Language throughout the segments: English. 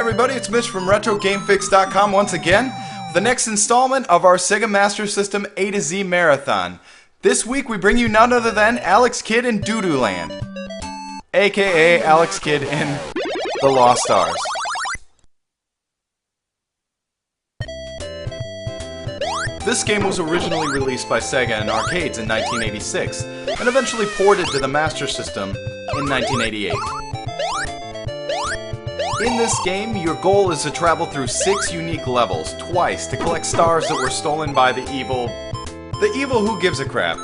everybody, it's Mitch from RetroGameFix.com once again with the next installment of our Sega Master System A to Z Marathon. This week we bring you none other than Alex Kidd in Doo-Doo Land, aka Alex Kidd in The Lost Stars. This game was originally released by Sega in arcades in 1986 and eventually ported to the Master System in 1988. In this game, your goal is to travel through 6 unique levels twice to collect stars that were stolen by the evil who gives a crap.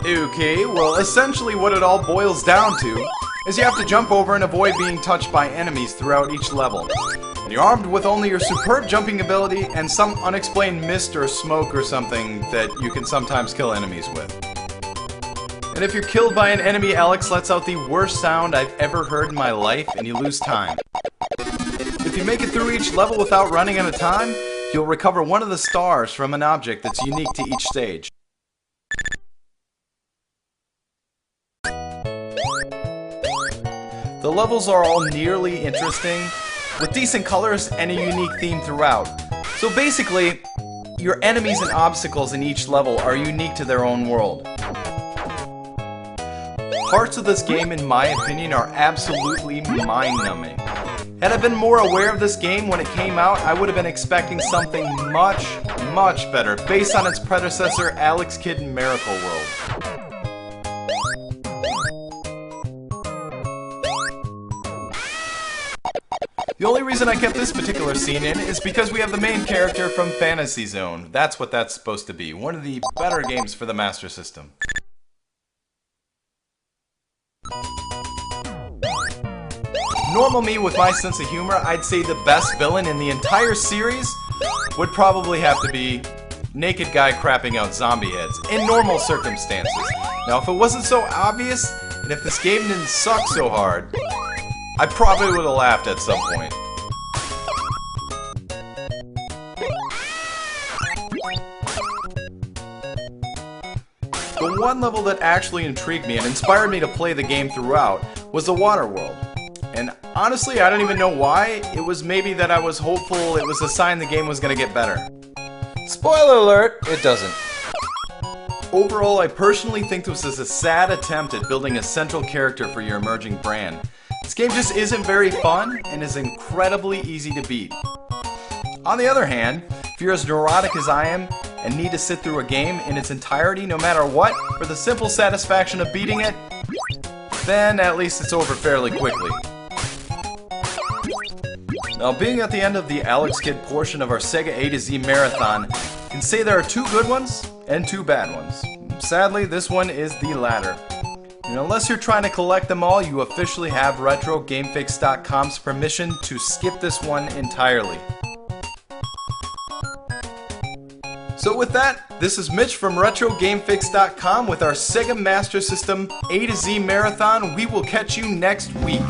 Okay, well essentially what it all boils down to is you have to jump over and avoid being touched by enemies throughout each level. And you're armed with only your superb jumping ability and some unexplained mist or smoke or something that you can sometimes kill enemies with. And if you're killed by an enemy, Alex lets out the worst sound I've ever heard in my life, and you lose time. If you make it through each level without running out of time, you'll recover one of the stars from an object that's unique to each stage. The levels are all nearly interesting, with decent colors and a unique theme throughout. So basically, your enemies and obstacles in each level are unique to their own world. Parts of this game, in my opinion, are absolutely mind-numbing. Had I been more aware of this game when it came out, I would have been expecting something much, much better, based on its predecessor, Alex Kidd in Miracle World. The only reason I kept this particular scene in is because we have the main character from Fantasy Zone. That's what that's supposed to be. One of the better games for the Master System. Normal me with my sense of humor, I'd say the best villain in the entire series would probably have to be naked guy crapping out zombie heads in normal circumstances. Now if it wasn't so obvious, and if this game didn't suck so hard, I probably would have laughed at some point. The one level that actually intrigued me and inspired me to play the game throughout was the water world. And honestly, I don't even know why. It was maybe that I was hopeful it was a sign the game was going to get better. Spoiler alert, it doesn't. Overall, I personally think this is a sad attempt at building a central character for your emerging brand. This game just isn't very fun and is incredibly easy to beat. On the other hand, if you're as neurotic as I am and need to sit through a game in its entirety no matter what for the simple satisfaction of beating it, then at least it's over fairly quickly. Now, being at the end of the Alex Kidd portion of our Sega A to Z Marathon, I can say there are 2 good ones and 2 bad ones. Sadly, this one is the latter. And unless you're trying to collect them all, you officially have RetroGameFix.com's permission to skip this one entirely. So with that, this is Mitch from RetroGameFix.com with our Sega Master System A to Z Marathon. We will catch you next week.